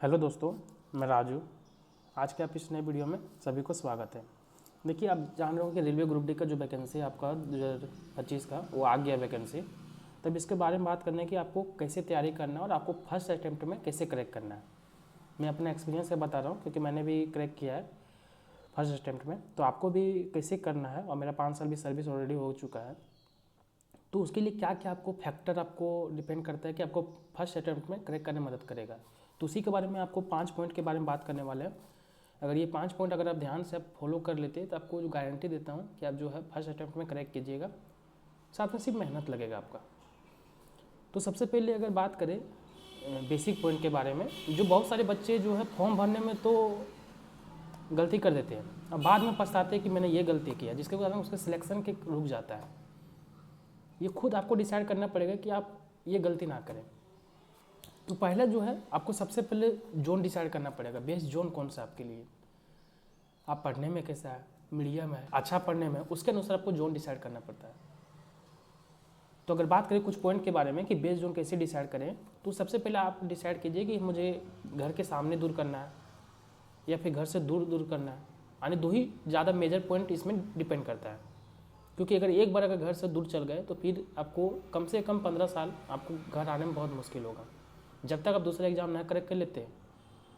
Hello दोस्तों, मैं राजू। आज के आप इस नए वीडियो में सभी को स्वागत है। देखिए, आप जान रहे हो कि रेलवे ग्रुप डी का जो वैकेंसी है आपका 2025 का वो आ गया वैकेंसी। तब इसके बारे में बात करने की आपको कैसे तैयारी करना है और आपको फर्स्ट अटैम्प्ट में कैसे क्रैक करना है। मैं अपने एक्सपीरियंस से बता रहा हूँ क्योंकि मैंने भी क्रैक किया है फर्स्ट अटैम्प्ट में, तो आपको भी कैसे करना है। और मेरा 5 साल भी सर्विस ऑलरेडी हो चुका है, तो उसके लिए क्या क्या आपको फैक्टर आपको डिपेंड करता है कि आपको फर्स्ट अटैम्प्ट में क्रैक करने में मदद करेगा। तो उसी के बारे में आपको 5 पॉइंट के बारे में बात करने वाले हैं। अगर ये 5 पॉइंट अगर आप ध्यान से आप फॉलो कर लेते हैं तो आपको जो गारंटी देता हूँ कि आप जो है फर्स्ट अटैम्प्ट में क्रैक कीजिएगा। साथ में सिर्फ मेहनत लगेगा आपका। तो सबसे पहले अगर बात करें बेसिक पॉइंट के बारे में, जो बहुत सारे बच्चे जो है फॉर्म भरने में तो गलती कर देते हैं, अब बाद में पछताते हैं कि मैंने ये गलती किया, जिसके कारण उसके सिलेक्शन के रुक जाता है। ये खुद आपको डिसाइड करना पड़ेगा कि आप ये गलती ना करें। तो पहला जो है आपको सबसे पहले जोन डिसाइड करना पड़ेगा, बेस्ट जोन कौन सा आपके लिए, आप पढ़ने में कैसा है, मीडियम है, अच्छा पढ़ने में, उसके अनुसार आपको जोन डिसाइड करना पड़ता है। तो अगर बात करें कुछ पॉइंट के बारे में कि बेस्ट जोन कैसे डिसाइड करें, तो सबसे पहले आप डिसाइड कीजिए कि मुझे घर के सामने दूर करना है या फिर घर से दूर दूर करना है। यानी दो ही ज़्यादा मेजर पॉइंट इसमें डिपेंड करता है, क्योंकि अगर एक बार अगर घर से दूर चल गए तो फिर आपको कम से कम 15 साल आपको घर आने में बहुत मुश्किल होगा, जब तक आप दूसरा एग्जाम ना क्रैक कर लेते हैं।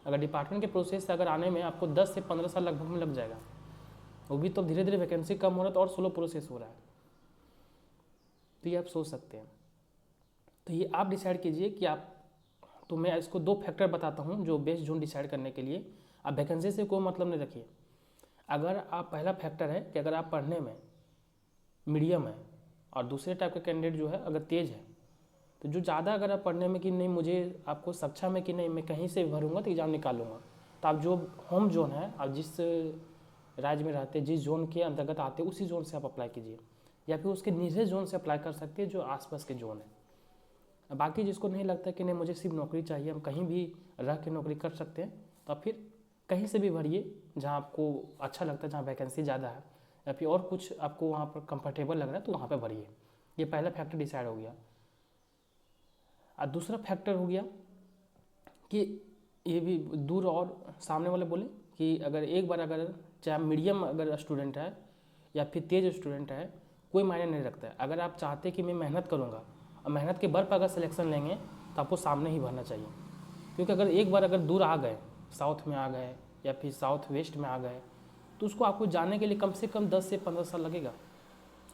अगर डिपार्टमेंट के प्रोसेस से अगर आने में आपको 10 से 15 साल लगभग में लग जाएगा, वो भी तो धीरे धीरे वैकेंसी कम हो रहा है तो और स्लो प्रोसेस हो रहा है। तो ये आप सोच सकते हैं। तो ये आप डिसाइड कीजिए कि आप, तो मैं इसको 2 फैक्टर बताता हूँ जो बेस्ट जोन डिसाइड करने के लिए। आप वैकेंसी से कोई मतलब नहीं रखिए। अगर आप, पहला फैक्टर है कि अगर आप पढ़ने में मीडियम है और दूसरे टाइप का कैंडिडेट जो है अगर तेज़ है, तो जो ज़्यादा अगर आप पढ़ने में कि नहीं मुझे आपको सक्षम है कि नहीं मैं कहीं से भरूंगा तो एग्ज़ाम निकालूंगा, तो आप जो होम जोन है, आप जिस राज्य में रहते हैं, जिस जोन के अंतर्गत आते हैं, उसी जोन से आप अप्लाई कीजिए, या फिर उसके नियरेस्ट जोन से अप्लाई कर सकते हैं जो आसपास के जोन है। बाकी जिसको नहीं लगता कि नहीं मुझे सिर्फ नौकरी चाहिए, हम कहीं भी रह के नौकरी कर सकते हैं, तो आप फिर कहीं से भी भरिए जहाँ आपको अच्छा लगता है, जहाँ वैकेंसी ज़्यादा है, या फिर और कुछ आपको वहाँ पर कंफर्टेबल लग रहा है तो वहाँ पर भरिए। ये पहला फैक्टर डिसाइड हो गया। और दूसरा फैक्टर हो गया कि ये भी दूर, और सामने वाले बोले कि अगर एक बार अगर चाहे मीडियम अगर स्टूडेंट है या फिर तेज स्टूडेंट है, कोई मायने नहीं रखता है। अगर आप चाहते कि मैं मेहनत करूँगा और मेहनत के बल पर अगर सिलेक्शन लेंगे तो आपको सामने ही भरना चाहिए। क्योंकि अगर एक बार अगर दूर आ गए, साउथ में आ गए या फिर साउथ वेस्ट में आ गए, तो उसको आपको जाने के लिए कम से कम 10 से 15 साल लगेगा।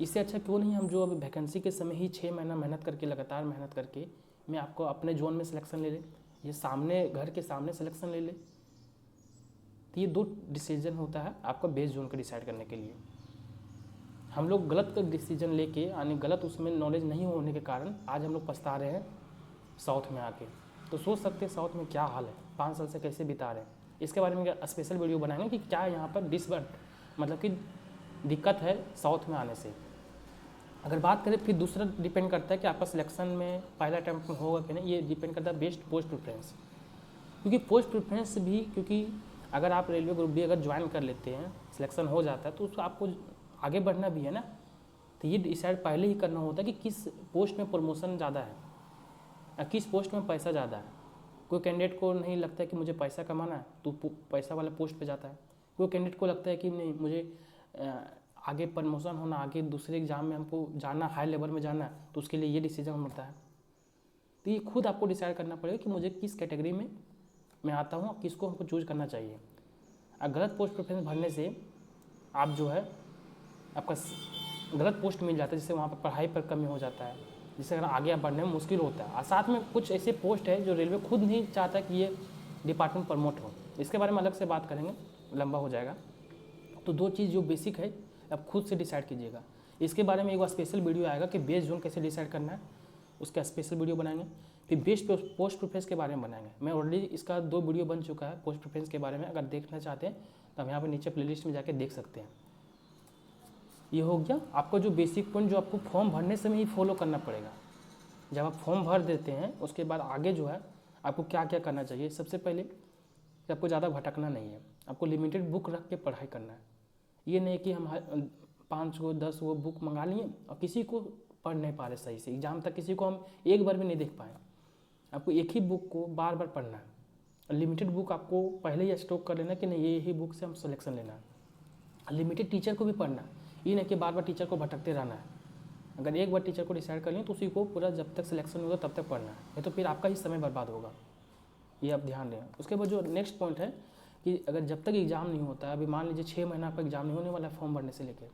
इससे अच्छा क्यों नहीं हम जो अभी वैकेंसी के समय ही 6 महीना मेहनत करके, लगातार मेहनत करके मैं आपको अपने जोन में सिलेक्शन ले ले, ये सामने घर के सामने सिलेक्शन ले ले। तो ये 2 डिसीजन होता है आपका बेस्ट जोन को डिसाइड करने के लिए। हम लोग गलत डिसीजन लेके, यानी गलत उसमें नॉलेज नहीं होने के कारण आज हम लोग पछता रहे हैं साउथ में आके। तो सोच सकते हैं साउथ में क्या हाल है, 5 साल से कैसे बिता रहे हैं। इसके बारे में स्पेशल वीडियो बनाएंगे कि क्या यहाँ पर मतलब कि दिक्कत है साउथ में आने से। अगर बात करें फिर दूसरा डिपेंड करता है कि आपका सिलेक्शन में पहला अटैम्प्ट में होगा कि नहीं, ये डिपेंड करता है बेस्ट पोस्ट प्रेफरेंस। क्योंकि पोस्ट प्रेफरेंस भी, क्योंकि अगर आप रेलवे ग्रुप डी अगर ज्वाइन कर लेते हैं, सिलेक्शन हो जाता है, तो उसको आपको आगे बढ़ना भी है ना। तो ये डिसाइड पहले ही करना होता है कि किस पोस्ट में प्रमोशन ज़्यादा है या किस पोस्ट में पैसा ज़्यादा है। कोई कैंडिडेट को नहीं लगता है कि मुझे पैसा कमाना है तो पैसा वाला पोस्ट पे जाता है। कोई कैंडिडेट को लगता है कि नहीं मुझे आगे प्रमोशन होना, आगे दूसरे एग्जाम में हमको जाना, हाई लेवल में जाना है, तो उसके लिए ये डिसीजन मिलता है। तो ये खुद आपको डिसाइड करना पड़ेगा कि मुझे किस कैटेगरी में मैं आता हूँ, किसको हमको चूज करना चाहिए। गलत पोस्ट प्रेफरेंस भरने से आप जो है आपका गलत पोस्ट मिल जाता है, जिससे वहाँ पर पढ़ाई पर कमी हो जाता है, जिससे अगर आगे बढ़ने में मुश्किल होता है। और साथ में कुछ ऐसे पोस्ट है जो रेलवे खुद नहीं चाहता कि ये डिपार्टमेंट प्रमोट हो। इसके बारे में अलग से बात करेंगे, लंबा हो जाएगा। तो 2 चीज़ जो बेसिक है आप खुद से डिसाइड कीजिएगा। इसके बारे में एक बार स्पेशल वीडियो आएगा कि बेस्ट जोन कैसे डिसाइड करना है, उसका स्पेशल वीडियो बनाएंगे। फिर बेस्ट पोस्ट प्रेफरेंस के बारे में बनाएंगे। मैं ऑलरेडी इसका 2 वीडियो बन चुका है पोस्ट प्रेफरेंस के बारे में, अगर देखना चाहते हैं तो हम यहाँ पर नीचे प्लेलिस्ट में जाके देख सकते हैं। ये हो गया आपका जो बेसिक पॉइंट जो आपको फॉर्म भरने समय ही फॉलो करना पड़ेगा। जब आप फॉर्म भर देते हैं उसके बाद आगे जो है आपको क्या क्या करना चाहिए। सबसे पहले कि आपको ज़्यादा भटकना नहीं है, आपको लिमिटेड बुक रख के पढ़ाई करना है। ये नहीं कि हम 5 गो 10 गो बुक मंगा लिए और किसी को पढ़ नहीं पा रहे सही से, एग्जाम तक किसी को हम एक बार भी नहीं देख पाए। आपको एक ही बुक को बार बार पढ़ना है। लिमिटेड बुक आपको पहले ही स्टॉक कर लेना कि नहीं ये बुक से हम सिलेक्शन लेना है। लिमिटेड टीचर को भी पढ़ना, ये नहीं कि बार बार टीचर को भटकते रहना है। अगर एक बार टीचर को डिसाइड कर लें तो उसी को पूरा जब तक सिलेक्शन होगा तब तक पढ़ना है, नहीं तो फिर आपका ही समय बर्बाद होगा, ये आप ध्यान दें। उसके बाद जो नेक्स्ट पॉइंट है कि अगर जब तक एग्ज़ाम नहीं होता है, अभी मान लीजिए 6 महीना आपका एग्ज़ाम नहीं होने वाला है फॉर्म भरने से लेकर,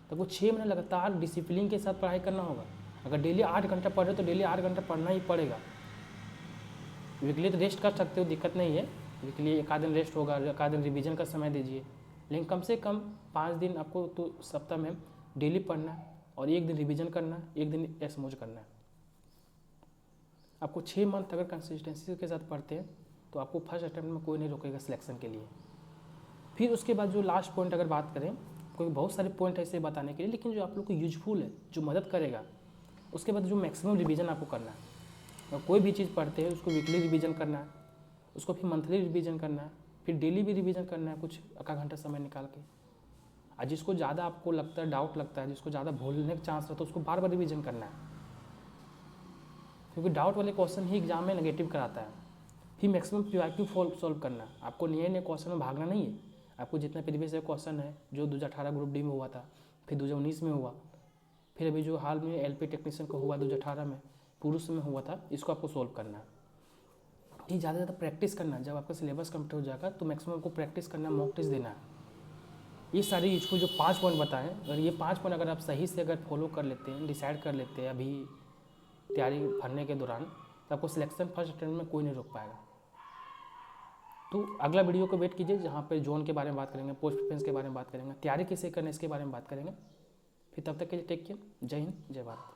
तो वो 6 महीने लगातार डिसिप्लिन के साथ पढ़ाई करना होगा। अगर डेली 8 घंटा पढ़ रहे हो तो डेली 8 घंटा पढ़ना ही पड़ेगा। वीकली तो रेस्ट कर सकते हो, दिक्कत नहीं है, वीकली एक आध दिन रेस्ट होगा, एक आध दिन रिवीजन का समय दीजिए, लेकिन कम से कम 5 दिन आपको तो सप्ताह में डेली पढ़ना है और 1 दिन रिवीजन करना है, 1 दिन एक्समोज करना है। आपको 6 मंथ अगर कंसिस्टेंसी के साथ पढ़ते हैं तो आपको फर्स्ट अटेम्प्ट में कोई नहीं रोकेगा सिलेक्शन के लिए। फिर उसके बाद जो लास्ट पॉइंट अगर बात करें, कोई बहुत सारे पॉइंट ऐसे बताने के लिए, लेकिन जो आप लोग को यूजफुल है, जो मदद करेगा, उसके बाद जो मैक्सिमम रिवीजन आपको करना है। और कोई भी चीज़ पढ़ते हैं उसको वीकली रिवीजन करना है, उसको फिर मंथली रिवीजन करना है, फिर डेली भी रिवीजन करना है कुछ आधा घंटा समय निकाल के। और जिसको ज़्यादा आपको लगता है, डाउट लगता है, जिसको ज़्यादा भूलने का चांस रहता है, उसको बार बार रिवीजन करना है, क्योंकि डाउट वाले क्वेश्चन ही एग्जाम में नेगेटिव कराता है। फिर मैक्सिमम PYQ सॉल्व करना, आपको नए नए क्वेश्चन में भागना नहीं है। आपको जितना प्रीवियस क्वेश्चन है जो 2018 ग्रुप डी में हुआ था, फिर 2019 में हुआ, फिर अभी जो हाल में LP टेक्नीशियन को हुआ 2018 में, पुरुष में हुआ था, इसको आपको सॉल्व करना है। ये ज़्यादा से ज़्यादा प्रैक्टिस करना है। जब आपका सिलेबस कंप्लीट हो जाएगा तो मैक्सिमम आपको प्रैक्टिस करना, मॉक टेस्ट देना है। ये सारी इसको जो 5 पॉइंट बताएं, अगर ये 5 पॉइंट अगर आप सही से अगर फॉलो कर लेते हैं, डिसाइड कर लेते हैं अभी तैयारी भरने के दौरान, तो आपको सिलेक्शन फर्स्ट अटेम्प्ट में कोई नहीं रोक पाएगा। तो अगला वीडियो को वेट कीजिए, जहाँ पर जोन के बारे में बात करेंगे, पोस्ट प्रिफरेंस के बारे में बात करेंगे, तैयारी कैसे करना है इसके बारे में बात करेंगे। फिर तब तक के लिए टेक केयर, जय हिंद, जय भारत।